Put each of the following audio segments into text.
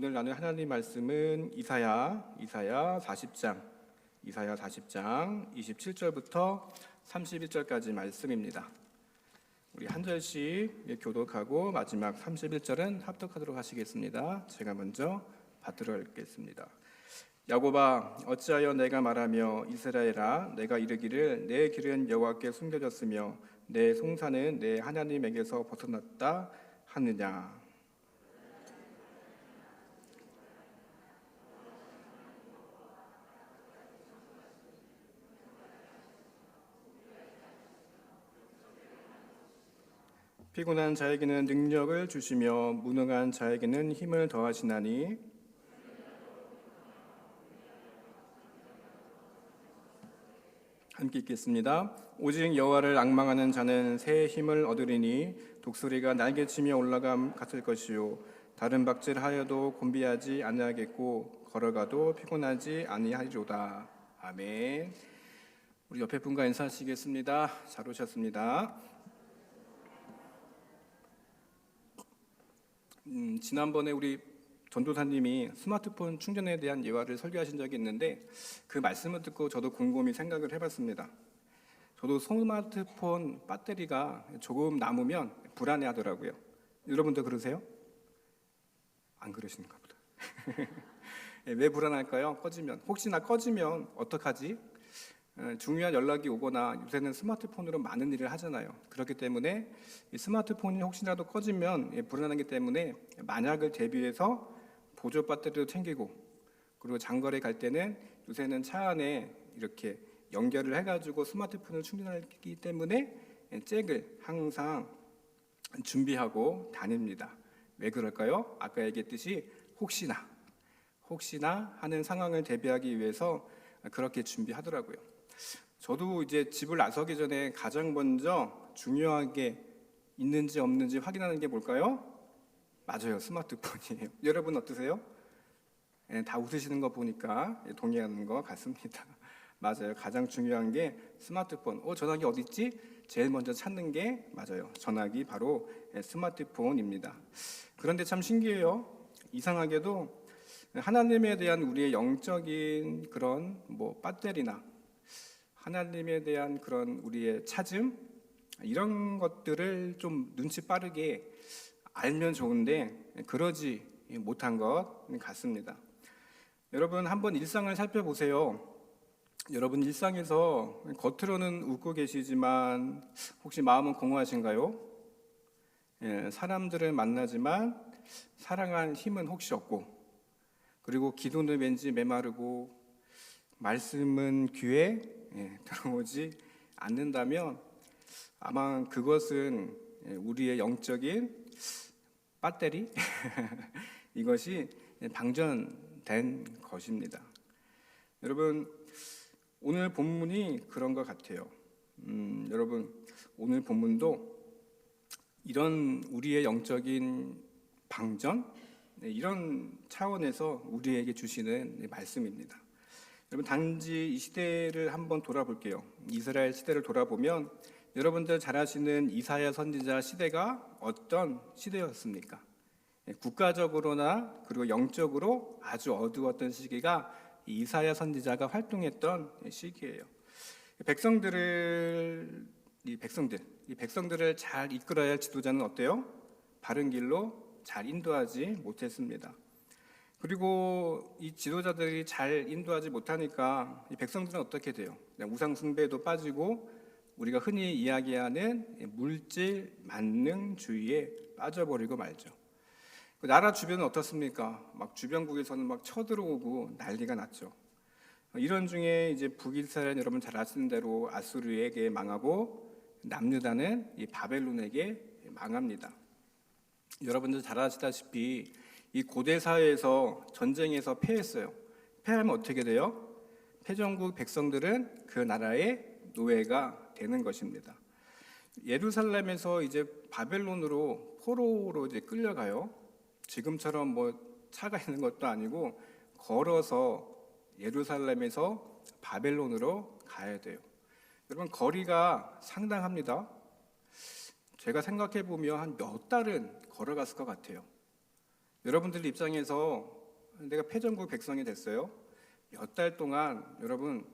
오늘 나눌 하나님 말씀은 이사야 40장 27절부터 31절까지 말씀입니다. 우리 한 절씩 교독하고 마지막 31절은 합독하도록 하시겠습니다. 제가 먼저 받들어 읽겠습니다. 야곱아, 어찌하여 내가 말하며 이스라엘아, 내가 이르기를 내 길은 여호와께 숨겨졌으며 내 송사는 내 하나님에게서 벗어났다 하느냐. 피곤한 자에게는 능력을 주시며 무능한 자에게는 힘을 더하시나니 함께 읽겠습니다. 오직 여호와를 앙망하는 자는 새 힘을 얻으리니 독수리가 날개치며 올라감 같을 것이요 다른 박질하여도 곤비하지 아니하겠고 걸어가도 피곤하지 아니하리로다. 아멘. 우리 옆에 분과 인사하시겠습니다. 잘 오셨습니다. 지난번에 우리 전도사님이 스마트폰 충전에 대한 예화를 설교하신 적이 있는데 그 말씀을 듣고 저도 곰곰이 생각을 해봤습니다. 저도 스마트폰 배터리가 조금 남으면 불안해하더라고요. 여러분도 그러세요? 안 그러시는가 보다. 왜 불안할까요? 혹시나 꺼지면 어떡하지? 중요한 연락이 오거나 요새는 스마트폰으로 많은 일을 하잖아요. 그렇기 때문에 이 스마트폰이 혹시라도 꺼지면 불안하기 때문에 만약을 대비해서 보조 배터리도 챙기고, 그리고 장거리 갈 때는 요새는 차 안에 이렇게 연결을 해가지고 스마트폰을 충전하기 때문에 잭을 항상 준비하고 다닙니다. 왜 그럴까요? 아까 얘기했듯이 혹시나 하는 상황을 대비하기 위해서 그렇게 준비하더라고요. 저도 이제 집을 나서기 전에 가장 먼저 중요하게 있는지 없는지 확인하는 게 뭘까요? 맞아요, 스마트폰이에요. 여러분 어떠세요? 다 웃으시는 거 보니까 동의하는 것 같습니다. 맞아요, 가장 중요한 게 스마트폰. 전화기 어디 있지? 제일 먼저 찾는 게 맞아요, 전화기 바로 스마트폰입니다. 그런데 참 신기해요. 이상하게도 하나님에 대한 우리의 영적인 그런 배터리나 하나님에 대한 그런 우리의 찾음, 이런 것들을 좀 눈치 빠르게 알면 좋은데 그러지 못한 것 같습니다. 여러분 한번 일상을 살펴보세요. 여러분 일상에서 겉으로는 웃고 계시지만 혹시 마음은 공허하신가요? 사람들을 만나지만 사랑할 힘은 혹시 없고, 그리고 기도는 왠지 메마르고 말씀은 귀에 들어오지 않는다면 아마 그것은 우리의 영적인 배터리 이것이 방전된 것입니다. 여러분 오늘 본문이 그런 것 같아요. 여러분 오늘 본문도 이런 우리의 영적인 방전, 이런 차원에서 우리에게 주시는 말씀입니다. 여러분 단지 이 시대를 한번 돌아볼게요. 이스라엘 시대를 돌아보면 여러분들 잘 아시는 이사야 선지자 시대가 어떤 시대였습니까? 국가적으로나 그리고 영적으로 아주 어두웠던 시기가 이사야 선지자가 활동했던 시기예요. 이 백성들을 잘 이끌어야 할 지도자는 어때요? 바른 길로 잘 인도하지 못했습니다. 그리고 이 지도자들이 잘 인도하지 못하니까 이 백성들은 어떻게 돼요? 우상 숭배도 빠지고 우리가 흔히 이야기하는 물질 만능주의에 빠져버리고 말죠. 그 나라 주변은 어떻습니까? 막 주변국에서는 막 쳐들어오고 난리가 났죠. 이런 중에 이제 북이스라엘 여러분 잘 아시는 대로 아수르에게 망하고 남유다는 이 바벨론에게 망합니다. 여러분들 잘 아시다시피 이 고대 사회에서 전쟁에서 패했어요. 패하면 어떻게 돼요? 패전국 백성들은 그 나라의 노예가 되는 것입니다. 예루살렘에서 이제 바벨론으로 포로로 이제 끌려가요. 지금처럼 차가 있는 것도 아니고 걸어서 예루살렘에서 바벨론으로 가야 돼요. 여러분 거리가 상당합니다. 제가 생각해 보면 한 몇 달은 걸어갔을 것 같아요. 여러분들 입장에서 내가 패전국 백성이 됐어요. 몇 달 동안 여러분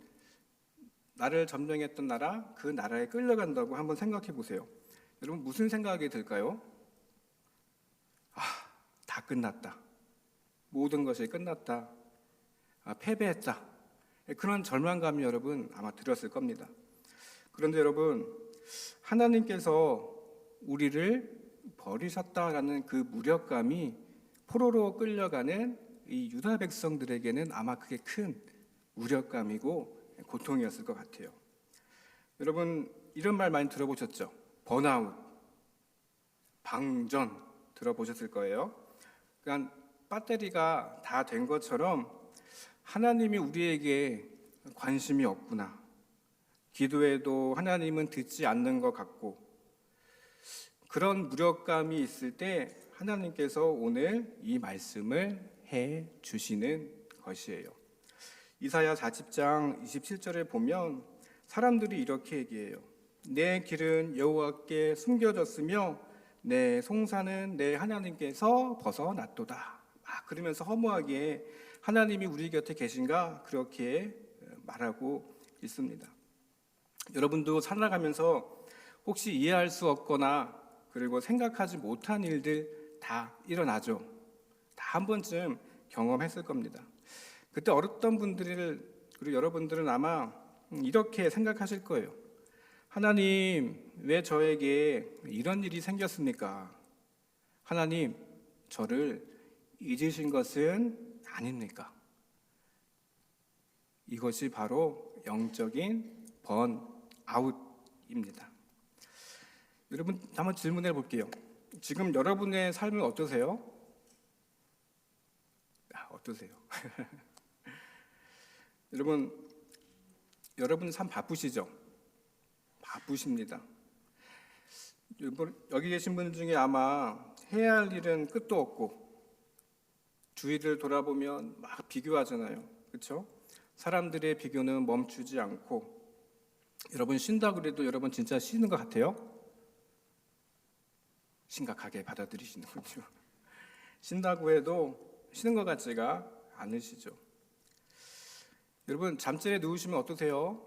나를 점령했던 나라, 그 나라에 끌려간다고 한번 생각해 보세요. 여러분 무슨 생각이 들까요? 다 끝났다. 모든 것이 끝났다. 패배했다. 그런 절망감이 여러분 아마 들었을 겁니다. 그런데 여러분, 하나님께서 우리를 버리셨다라는 그 무력감이 포로로 끌려가는 이 유다 백성들에게는 아마 그게 큰 무력감이고 고통이었을 것 같아요. 여러분 이런 말 많이 들어보셨죠? 번아웃, 방전 들어보셨을 거예요. 그러니까 배터리가 다 된 것처럼 하나님이 우리에게 관심이 없구나. 기도해도 하나님은 듣지 않는 것 같고, 그런 무력감이 있을 때 하나님께서 오늘 이 말씀을 해 주시는 것이에요. 이사야 40장 27절에 보면 사람들이 이렇게 얘기해요. 내 길은 여호와께 숨겨졌으며 내 송사는 내 하나님께서 벗어났도다. 그러면서 허무하게 하나님이 우리 곁에 계신가 그렇게 말하고 있습니다. 여러분도 살아가면서 혹시 이해할 수 없거나 그리고 생각하지 못한 일들 다 일어나죠. 다 한 번쯤 경험했을 겁니다. 그때 어렸던 분들 그리고 여러분들은 아마 이렇게 생각하실 거예요. 하나님, 왜 저에게 이런 일이 생겼습니까? 하나님, 저를 잊으신 것은 아닙니까? 이것이 바로 영적인 번아웃입니다. 여러분 한번 질문해 볼게요. 지금 여러분의 삶은 어떠세요? 어떠세요? 여러분 참 바쁘시죠? 바쁘십니다. 여기 계신 분 중에 아마 해야 할 일은 끝도 없고 주위를 돌아보면 막 비교하잖아요. 그렇죠? 사람들의 비교는 멈추지 않고 여러분 쉰다 그래도 여러분 진짜 쉬는 것 같아요? 심각하게 받아들이시는군요. 쉰다고 해도 쉬는 것 같지가 않으시죠. 여러분 잠자리에 누우시면 어떠세요?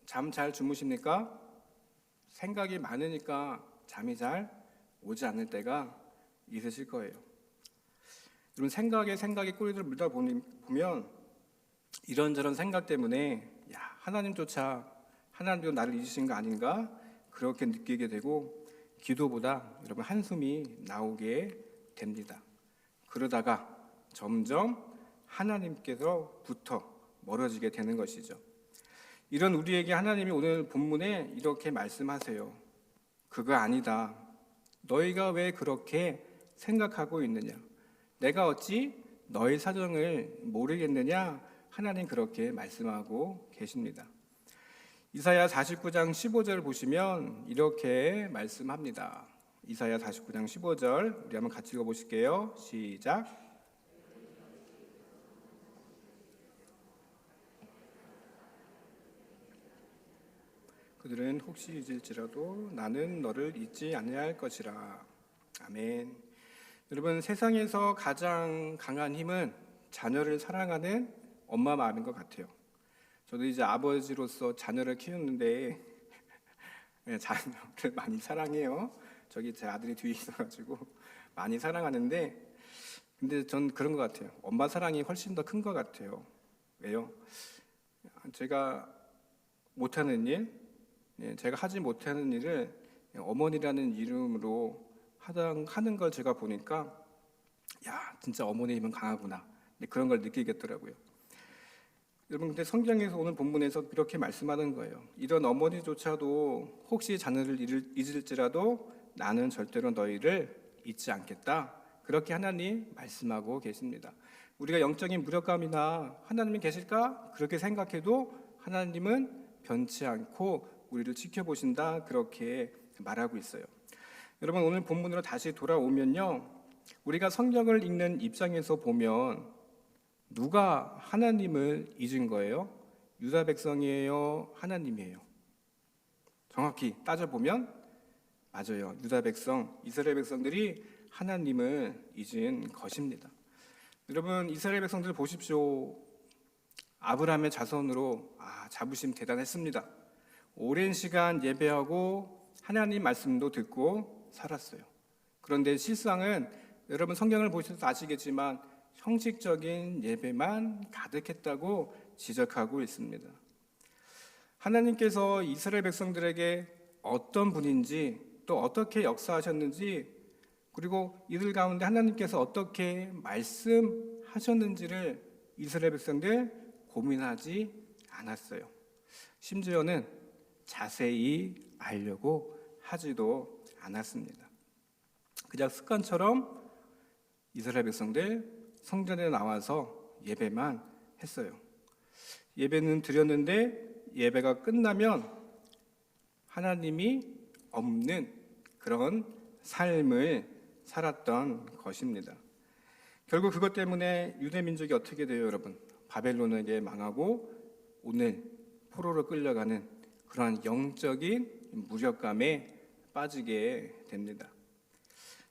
잠 잘 주무십니까? 생각이 많으니까 잠이 잘 오지 않을 때가 있으실 거예요. 여러분 생각에 꼬리를 물다 보면 이런저런 생각 때문에 하나님도 나를 잊으신 거 아닌가 그렇게 느끼게 되고 기도보다 여러분 한숨이 나오게 됩니다. 그러다가 점점 하나님께서부터 멀어지게 되는 것이죠. 이런 우리에게 하나님이 오늘 본문에 이렇게 말씀하세요. 그거 아니다. 너희가 왜 그렇게 생각하고 있느냐? 내가 어찌 너희 사정을 모르겠느냐? 하나님 그렇게 말씀하고 계십니다. 이사야 49장 15절 보시면 이렇게 말씀합니다. 이사야 49장 15절 우리 한번 같이 읽어보실게요. 시작. 그들은 혹시 잊을지라도 나는 너를 잊지 아니할 것이라. 아멘. 여러분 세상에서 가장 강한 힘은 자녀를 사랑하는 엄마 마음인 것 같아요. 저도 이제 아버지로서 자녀를 키우는데 자녀를 많이 사랑해요. 저기 제 아들이 뒤에 있어가지고 많이 사랑하는데 근데 전 그런 것 같아요. 엄마 사랑이 훨씬 더 큰 것 같아요. 왜요? 제가 못하는 일, 제가 하지 못하는 일을 어머니라는 이름으로 하는 걸 제가 보니까 진짜 어머니의 힘은 강하구나 그런 걸 느끼겠더라고요. 여러분 근데 성경에서 오늘 본문에서 그렇게 말씀하는 거예요. 이런 어머니조차도 혹시 자녀를 잊을지라도 나는 절대로 너희를 잊지 않겠다. 그렇게 하나님 말씀하고 계십니다. 우리가 영적인 무력감이나 하나님이 계실까? 그렇게 생각해도 하나님은 변치 않고 우리를 지켜보신다. 그렇게 말하고 있어요. 여러분 오늘 본문으로 다시 돌아오면요. 우리가 성경을 읽는 입장에서 보면 누가 하나님을 잊은 거예요? 유다 백성이에요? 하나님이에요? 정확히 따져보면 맞아요. 유다 백성, 이스라엘 백성들이 하나님을 잊은 것입니다. 여러분, 이스라엘 백성들 보십시오. 아브라함의 자손으로 자부심 대단했습니다. 오랜 시간 예배하고 하나님 말씀도 듣고 살았어요. 그런데 실상은 여러분 성경을 보셔서 아시겠지만 형식적인 예배만 가득했다고 지적하고 있습니다. 하나님께서 이스라엘 백성들에게 어떤 분인지 또 어떻게 역사하셨는지 그리고 이들 가운데 하나님께서 어떻게 말씀하셨는지를 이스라엘 백성들 고민하지 않았어요. 심지어는 자세히 알려고 하지도 않았습니다. 그냥 습관처럼 이스라엘 백성들 성전에 나와서 예배만 했어요. 예배는 드렸는데 예배가 끝나면 하나님이 없는 그런 삶을 살았던 것입니다. 결국 그것 때문에 유대 민족이 어떻게 돼요, 여러분? 바벨론에게 망하고 오늘 포로로 끌려가는 그러한 영적인 무력감에 빠지게 됩니다.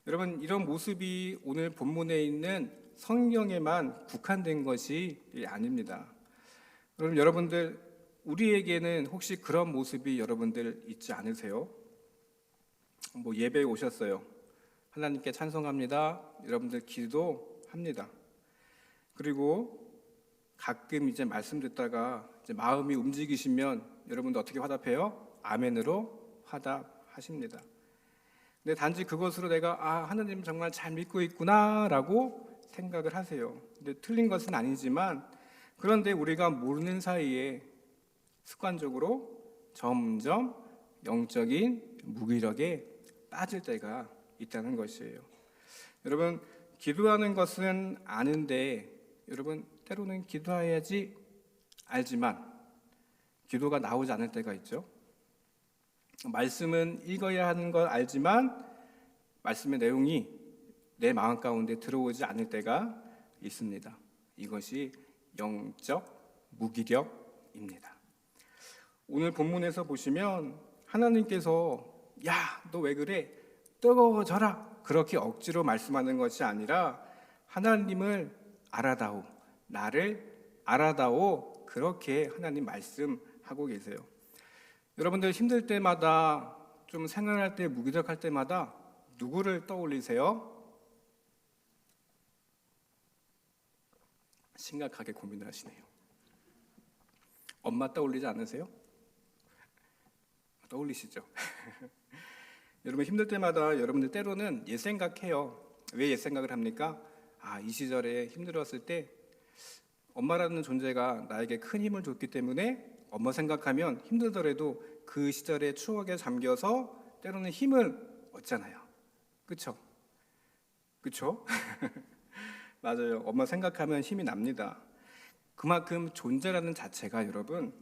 여러분, 이런 모습이 오늘 본문에 있는 성경에만 국한된 것이 아닙니다. 그럼 여러분들, 우리에게는 혹시 그런 모습이 여러분들 있지 않으세요? 예배에 오셨어요. 하나님께 찬송합니다. 여러분들 기도합니다. 그리고 가끔 이제 말씀 듣다가 이제 마음이 움직이시면 여러분들 어떻게 화답해요? 아멘으로 화답하십니다. 근데 단지 그것으로 내가 하나님 정말 잘 믿고 있구나라고 생각을 하세요. 근데 틀린 것은 아니지만 그런데 우리가 모르는 사이에 습관적으로 점점 영적인 무기력에 빠질 때가 있다는 것이에요. 여러분, 기도하는 것은 아는데 여러분 때로는 기도해야지 알지만 기도가 나오지 않을 때가 있죠. 말씀은 읽어야 하는 걸 알지만 말씀의 내용이 내 마음 가운데 들어오지 않을 때가 있습니다. 이것이 영적 무기력입니다. 오늘 본문에서 보시면 하나님께서 너 왜 그래? 뜨거워져라. 그렇게 억지로 말씀하는 것이 아니라 하나님을 알아다오, 나를 알아다오, 그렇게 하나님 말씀하고 계세요. 여러분들 힘들 때마다 좀 생각할 때 무기력할 때마다 누구를 떠올리세요? 심각하게 고민을 하시네요. 엄마 떠올리지 않으세요? 떠올리시죠? 여러분 힘들 때마다 여러분들 때로는 옛 생각해요. 왜 옛 생각을 합니까? 이 시절에 힘들었을 때 엄마라는 존재가 나에게 큰 힘을 줬기 때문에 엄마 생각하면 힘들더라도 그 시절의 추억에 잠겨서 때로는 힘을 얻잖아요. 그쵸? 맞아요. 엄마 생각하면 힘이 납니다. 그만큼 존재라는 자체가 여러분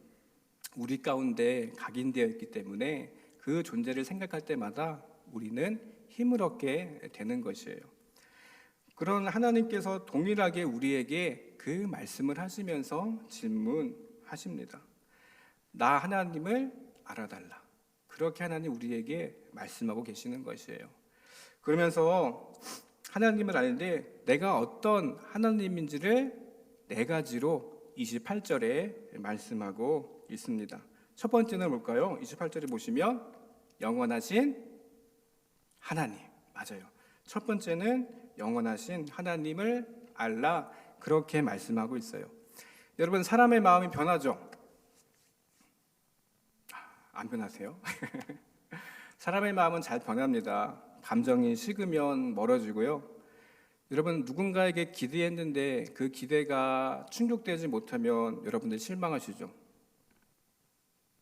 우리 가운데 각인되어 있기 때문에 그 존재를 생각할 때마다 우리는 힘을 얻게 되는 것이에요. 그런 하나님께서 동일하게 우리에게 그 말씀을 하시면서 질문하십니다. 나 하나님을 알아달라. 그렇게 하나님 우리에게 말씀하고 계시는 것이에요. 그러면서 하나님을 알는데 내가 어떤 하나님인지를 네 가지로 28절에 말씀하고 있습니다. 첫 번째는 뭘까요? 28절에 보시면 영원하신 하나님. 맞아요. 첫 번째는 영원하신 하나님을 알라. 그렇게 말씀하고 있어요. 여러분 사람의 마음이 변하죠? 안 변하세요? 사람의 마음은 잘 변합니다. 감정이 식으면 멀어지고요. 여러분 누군가에게 기대했는데 그 기대가 충족되지 못하면 여러분들 실망하시죠.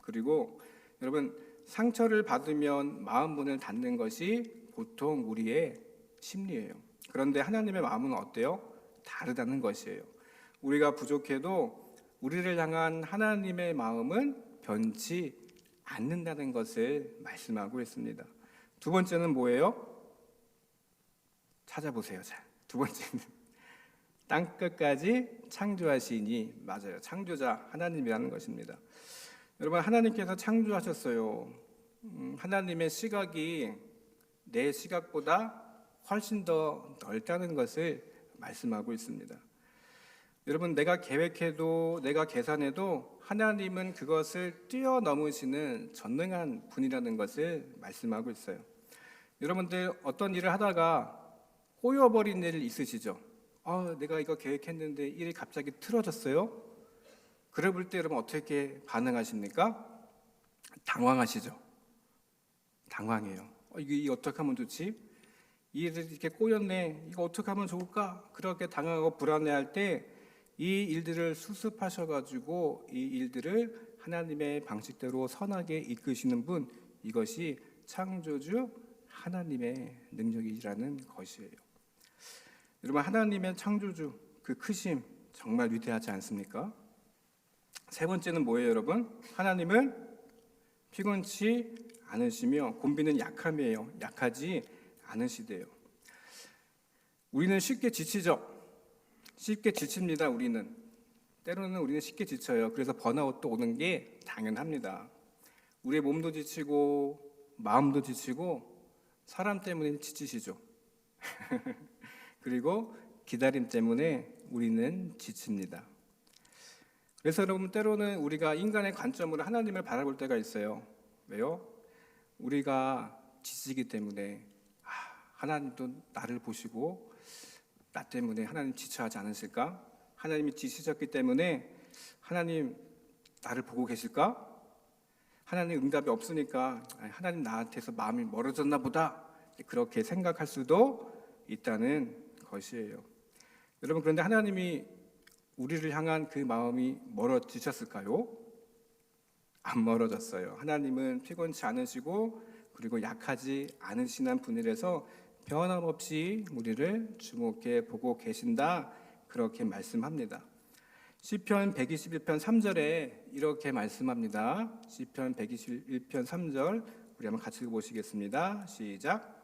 그리고 여러분 상처를 받으면 마음 문을 닫는 것이 보통 우리의 심리예요. 그런데 하나님의 마음은 어때요? 다르다는 것이에요. 우리가 부족해도 우리를 향한 하나님의 마음은 변치 않는다는 것을 말씀하고 있습니다. 두 번째는 뭐예요? 찾아보세요. 잘. 두 번째는 땅끝까지 창조하시니. 맞아요. 창조자 하나님이라는 것입니다. 여러분 하나님께서 창조하셨어요. 하나님의 시각이 내 시각보다 훨씬 더 넓다는 것을 말씀하고 있습니다. 여러분, 내가 계획해도 내가 계산해도 하나님은 그것을 뛰어넘으시는 전능한 분이라는 것을 말씀하고 있어요. 여러분들 어떤 일을 하다가 꼬여버린 일 있으시죠? 내가 이거 계획했는데 일이 갑자기 틀어졌어요? 그럴 때 여러분 어떻게 반응하십니까? 당황하시죠? 당황해요. 이게 어떻게 하면 좋지? 이 일이 이렇게 꼬였네. 이거 어떻게 하면 좋을까? 그렇게 당황하고 불안해할 때 이 일들을 수습하셔가지고 이 일들을 하나님의 방식대로 선하게 이끄시는 분, 이것이 창조주 하나님의 능력이라는 것이에요. 여러분, 하나님의 창조주 그 크심 정말 위대하지 않습니까? 세 번째는 뭐예요, 여러분? 하나님은 피곤치 않으시며 곤비는 약함이에요. 약하지 않으시대요. 우리는 쉽게 지치죠. 쉽게 지칩니다. 우리는 때로는 우리는 쉽게 지쳐요. 그래서 번아웃도 오는 게 당연합니다. 우리의 몸도 지치고 마음도 지치고 사람 때문에 지치시죠. 그리고 기다림 때문에 우리는 지칩니다. 그래서 여러분, 때로는 우리가 인간의 관점으로 하나님을 바라볼 때가 있어요. 왜요? 우리가 지치기 때문에 하나님도 나를 보시고 나 때문에 하나님 지쳐하지 않으실까? 하나님이 지치셨기 때문에 하나님 나를 보고 계실까? 하나님 응답이 없으니까 하나님 나한테서 마음이 멀어졌나 보다, 그렇게 생각할 수도 있다는 것이에요. 여러분, 그런데 하나님이 우리를 향한 그 마음이 멀어지셨을까요? 안 멀어졌어요. 하나님은 피곤치 않으시고 그리고 약하지 않으시는 분이라서 변함없이 우리를 주목해 보고 계신다, 그렇게 말씀합니다. 시편 121편 3절에 이렇게 말씀합니다. 시편 121편 3절 우리 한번 같이 보시겠습니다. 시작.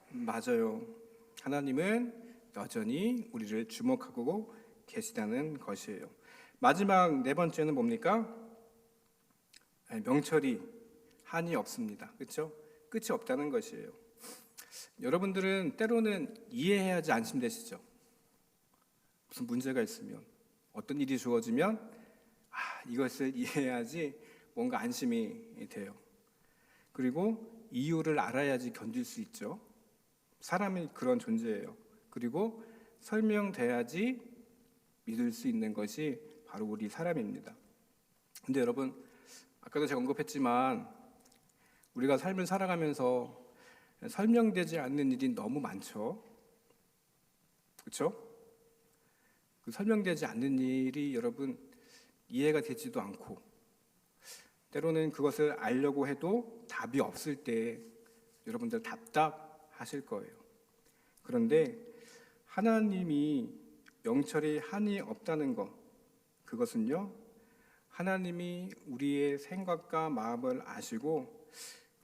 맞아요. 하나님은 여전히 우리를 주목하고 계시다는 것이에요. 마지막 네 번째는 뭡니까? 명철이 한이 없습니다. 그렇죠? 끝이 없다는 것이에요. 여러분들은 때로는 이해해야지 안심되시죠? 무슨 문제가 있으면, 어떤 일이 주어지면 이것을 이해해야지 뭔가 안심이 돼요. 그리고 이유를 알아야지 견딜 수 있죠. 사람이 그런 존재예요. 그리고 설명돼야지 믿을 수 있는 것이 바로 우리 사람입니다. 근데 여러분, 아까도 제가 언급했지만 우리가 삶을 살아가면서 설명되지 않는 일이 너무 많죠. 그렇죠? 그 설명되지 않는 일이 여러분 이해가 되지도 않고, 때로는 그것을 알려고 해도 답이 없을 때 여러분들 답답하실 거예요. 그런데 하나님이 영철이 한이 없다는 것, 그것은요, 하나님이 우리의 생각과 마음을 아시고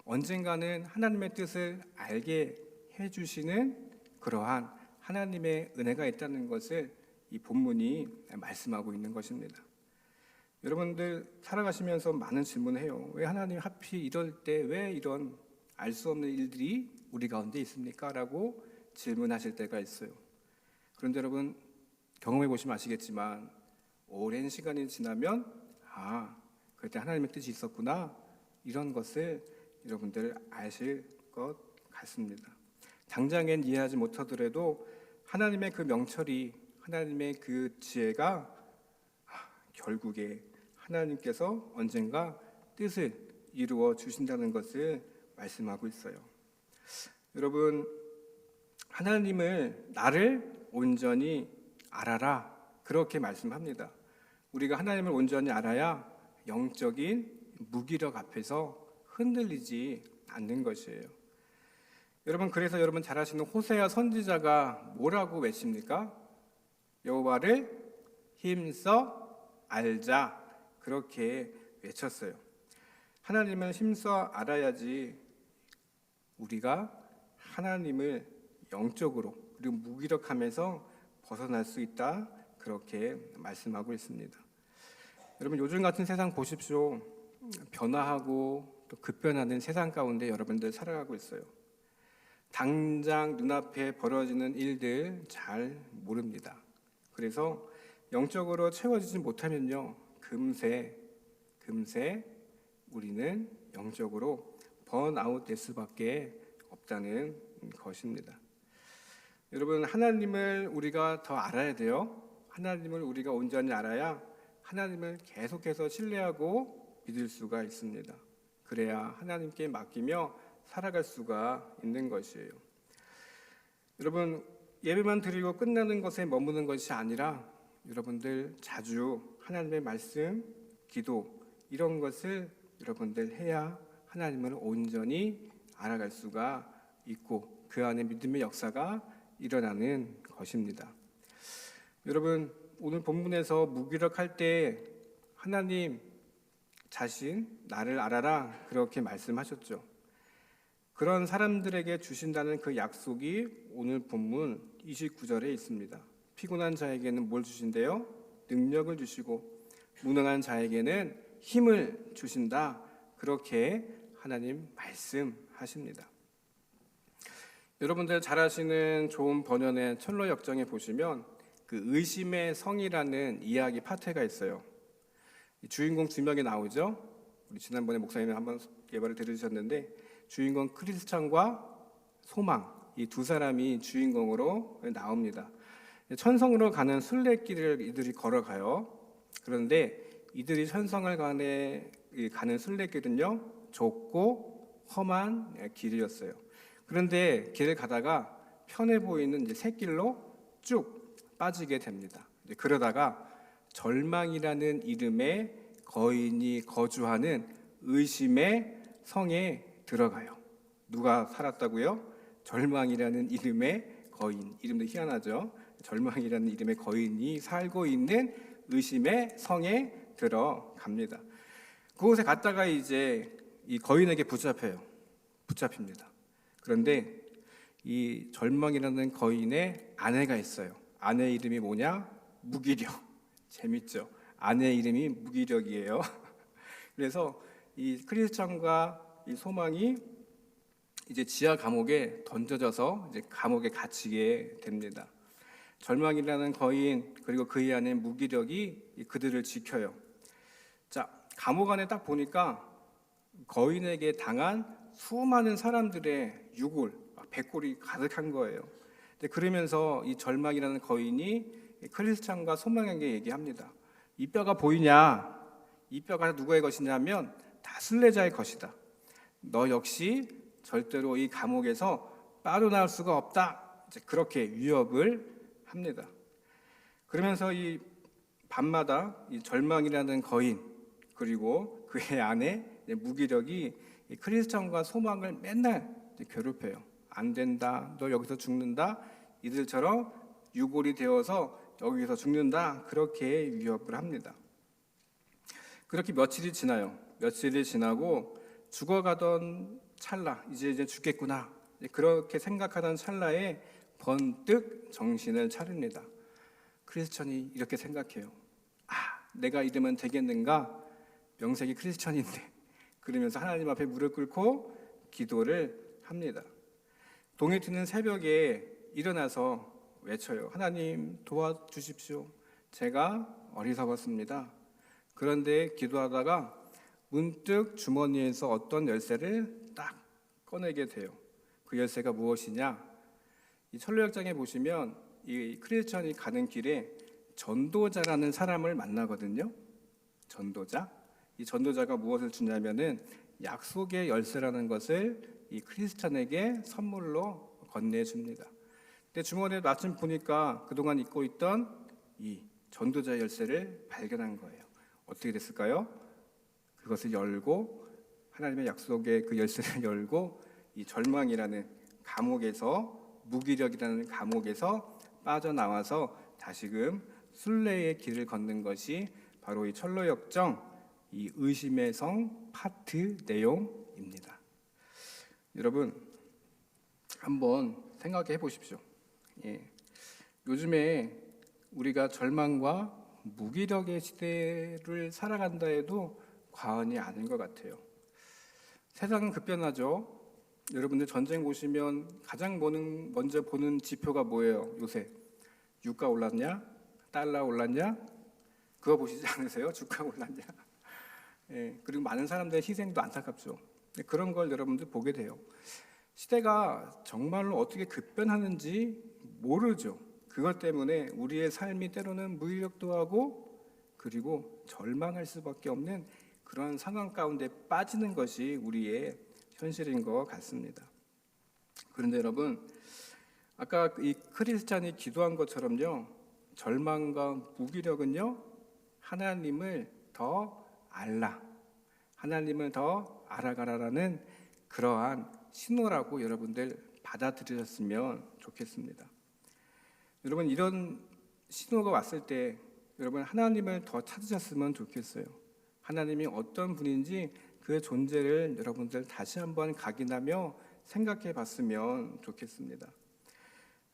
언젠가는 하나님의 뜻을 알게 해주시는 그러한 하나님의 은혜가 있다는 것을 이 본문이 말씀하고 있는 것입니다. 여러분들 살아가시면서 많은 질문을 해요. 왜 하나님 하필 이럴 때 왜 이런 알 수 없는 일들이 우리 가운데 있습니까? 라고 질문하실 때가 있어요. 그런데 여러분, 경험해 보시면 아시겠지만 오랜 시간이 지나면 그때 하나님의 뜻이 있었구나, 이런 것을 여러분들 아실 것 같습니다. 당장엔 이해하지 못하더라도 하나님의 그 명철이, 하나님의 그 지혜가 결국에 하나님께서 언젠가 뜻을 이루어 주신다는 것을 말씀하고 있어요. 여러분, 하나님을 나를 온전히 알아라, 그렇게 말씀합니다. 우리가 하나님을 온전히 알아야 영적인 무기력 앞에서 흔들리지 않는 것이에요. 여러분, 그래서 여러분 잘 아시는 호세아 선지자가 뭐라고 외칩니까? 여호와를 힘써 알자, 그렇게 외쳤어요. 하나님을 힘써 알아야지 우리가 하나님을 영적으로 그리고 무기력함에서 벗어날 수 있다, 그렇게 말씀하고 있습니다. 여러분, 요즘 같은 세상 보십시오. 변화하고 또 급변하는 세상 가운데 여러분들 살아가고 있어요. 당장 눈앞에 벌어지는 일들 잘 모릅니다. 그래서 영적으로 채워지지 못하면요, 금세 우리는 영적으로 번아웃 될 수밖에 없다는 것입니다. 여러분, 하나님을 우리가 더 알아야 돼요. 하나님을 우리가 온전히 알아야 하나님을 계속해서 신뢰하고 믿을 수가 있습니다. 그래야 하나님께 맡기며 살아갈 수가 있는 것이에요. 여러분, 예배만 드리고 끝나는 것에 머무는 것이 아니라 여러분들 자주 하나님의 말씀, 기도 이런 것을 여러분들 해야 하나님을 온전히 알아갈 수가 있고 그 안에 믿음의 역사가 일어나는 것입니다. 여러분, 오늘 본문에서 무기력할 때 하나님 자신 나를 알아라 그렇게 말씀하셨죠. 그런 사람들에게 주신다는 그 약속이 오늘 본문 29절에 있습니다. 피곤한 자에게는 뭘 주신대요? 능력을 주시고 무능한 자에게는 힘을 주신다. 그렇게 하나님 말씀하십니다. 여러분들 잘 아시는 좋은 번연의 철로 역정에 보시면 그 의심의 성이라는 이야기 파트가 있어요. 주인공 두 명이 나오죠. 우리 지난번에 목사님이 한번 예발을 들으셨는데 주인공 크리스찬과 소망 이 두 사람이 주인공으로 나옵니다. 천성으로 가는 순례길을 이들이 걸어가요. 그런데 이들이 천성을 가는 순례길은요 좁고 험한 길이었어요. 그런데 길을 가다가 편해 보이는 이제 샛길로 쭉 빠지게 됩니다. 그러다가 절망이라는 이름의 거인이 거주하는 의심의 성에 들어가요. 누가 살았다고요? 절망이라는 이름의 거인. 이름도 희한하죠. 절망이라는 이름의 거인이 살고 있는 의심의 성에 들어갑니다. 그곳에 갔다가 이제 이 거인에게 붙잡힙니다. 그런데 이 절망이라는 거인의 아내가 있어요. 아내 이름이 뭐냐? 무기력. 재밌죠? 아내 이름이 무기력이에요. 그래서 이 크리스찬과 이 소망이 이제 지하 감옥에 던져져서 이제 감옥에 갇히게 됩니다. 절망이라는 거인 그리고 그의 아내 무기력이 그들을 지켜요. 자, 감옥 안에 딱 보니까 거인에게 당한 수많은 사람들의 유골, 백골이 가득한 거예요. 그러면서 이 절망이라는 거인이 크리스찬과 소망에게 얘기합니다. 이 뼈가 보이냐? 이 뼈가 누구의 것이냐면 다 순례자의 것이다. 너 역시 절대로 이 감옥에서 빠져나올 수가 없다. 이제 그렇게 위협을 합니다. 그러면서 이 밤마다 이 절망이라는 거인 그리고 그의 아내 무기력이 크리스찬과 소망을 맨날 괴롭혀요. 안 된다. 너 여기서 죽는다. 이들처럼 유골이 되어서 여기서 죽는다. 그렇게 위협을 합니다. 그렇게 며칠이 지나요. 며칠이 지나고 죽어가던 찰나, 이제 죽겠구나. 그렇게 생각하던 찰나에 번뜩 정신을 차립니다. 크리스천이 이렇게 생각해요. 내가 이러면 되겠는가? 명색이 크리스천인데. 그러면서 하나님 앞에 무릎 꿇고 기도를 합니다. 동이 트는 새벽에 일어나서 외쳐요. 하나님 도와주십시오. 제가 어리석었습니다. 그런데 기도하다가 문득 주머니에서 어떤 열쇠를 딱 꺼내게 돼요. 그 열쇠가 무엇이냐? 이 철로역장에 보시면 이 크리스천이 가는 길에 전도자라는 사람을 만나거든요. 전도자. 이 전도자가 무엇을 주냐면은 약속의 열쇠라는 것을 이 크리스천에게 선물로 건네줍니다. 근데 주머니에 마침 보니까 그동안 잊고 있던 이 전도자의 열쇠를 발견한 거예요. 어떻게 됐을까요? 그것을 열고 하나님의 약속의 그 열쇠를 열고 이 절망이라는 감옥에서 무기력이라는 감옥에서 빠져나와서 다시금 순례의 길을 걷는 것이 바로 이 철로역정 이 의심의 성 파트 내용입니다. 여러분 한번 생각해 보십시오. 요즘에 우리가 절망과 무기력의 시대를 살아간다 해도 과언이 아닌 것 같아요. 세상은 급변하죠. 여러분들 전쟁 보시면 가장 먼저 보는 지표가 뭐예요? 요새 유가 올랐냐? 달러 올랐냐? 그거 보시지 않으세요? 주가 올랐냐? 예, 그리고 많은 사람들의 희생도 안타깝죠. 그런 걸 여러분들 보게 돼요. 시대가 정말로 어떻게 급변하는지 모르죠. 그것 때문에 우리의 삶이 때로는 무기력도 하고 그리고 절망할 수밖에 없는 그런 상황 가운데 빠지는 것이 우리의 현실인 것 같습니다. 그런데 여러분, 아까 이 크리스찬이 기도한 것처럼요, 절망과 무기력은요, 하나님을 더 하나님을 더 알아가라라는 그러한 신호라고 여러분들 받아들이셨으면 좋겠습니다. 여러분, 이런 신호가 왔을 때 여러분 하나님을 더 찾으셨으면 좋겠어요. 하나님이 어떤 분인지 그 존재를 여러분들 다시 한번 각인하며 생각해 봤으면 좋겠습니다.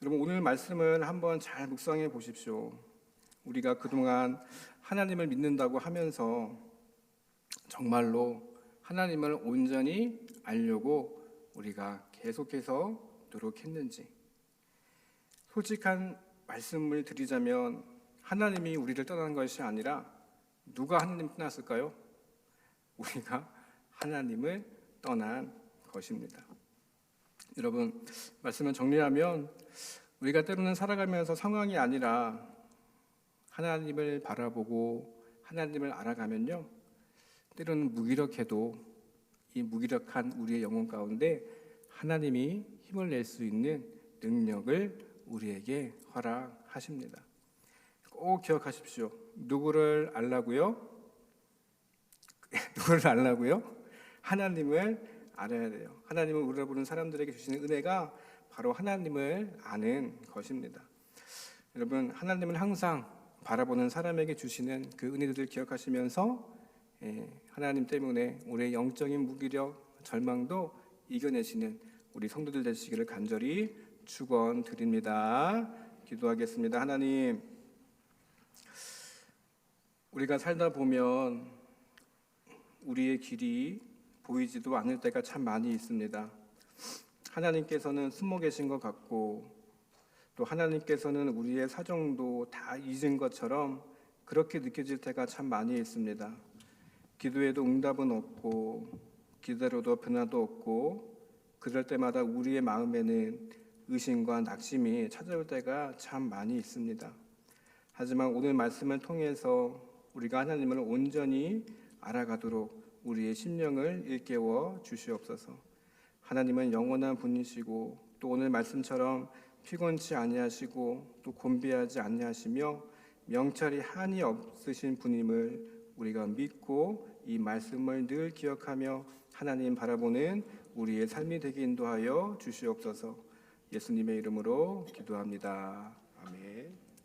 여러분, 오늘 말씀을 한번 잘 묵상해 보십시오. 우리가 그동안 하나님을 믿는다고 하면서 정말로 하나님을 온전히 알려고 우리가 계속해서 노력했는지, 솔직한 말씀을 드리자면 하나님이 우리를 떠난 것이 아니라 누가 하나님을 떠났을까요? 우리가 하나님을 떠난 것입니다. 여러분, 말씀을 정리하면 우리가 때로는 살아가면서 상황이 아니라 하나님을 바라보고 하나님을 알아가면요, 때로는 무기력해도 이 무기력한 우리의 영혼 가운데 하나님이 힘을 낼 수 있는 능력을 우리에게 허락하십니다. 꼭 기억하십시오. 누구를 알라고요? 누구를 알라고요? 하나님을 알아야 돼요. 하나님을 우리를 부르는 사람들에게 주시는 은혜가 바로 하나님을 아는 것입니다. 여러분, 하나님을 항상 바라보는 사람에게 주시는 그 은혜들을 기억하시면서 하나님 때문에 우리의 영적인 무기력, 절망도 이겨내시는 우리 성도들 되시기를 간절히 축원드립니다. 기도하겠습니다. 하나님, 우리가 살다 보면 우리의 길이 보이지도 않을 때가 참 많이 있습니다. 하나님께서는 숨어 계신 것 같고 또 하나님께서는 우리의 사정도 다 잊은 것처럼 그렇게 느껴질 때가 참 많이 있습니다. 기도에도 응답은 없고 기다려도 변화도 없고 그럴 때마다 우리의 마음에는 의심과 낙심이 찾아올 때가 참 많이 있습니다. 하지만 오늘 말씀을 통해서 우리가 하나님을 온전히 알아가도록 우리의 심령을 일깨워 주시옵소서. 하나님은 영원한 분이시고 또 오늘 말씀처럼 피곤치 아니하시고 또 곤비하지 아니하시며 명철이 한이 없으신 분임을 우리가 믿고 이 말씀을 늘 기억하며 하나님 바라보는 우리의 삶이 되게 인도하여 주시옵소서. 예수님의 이름으로 기도합니다. 아멘.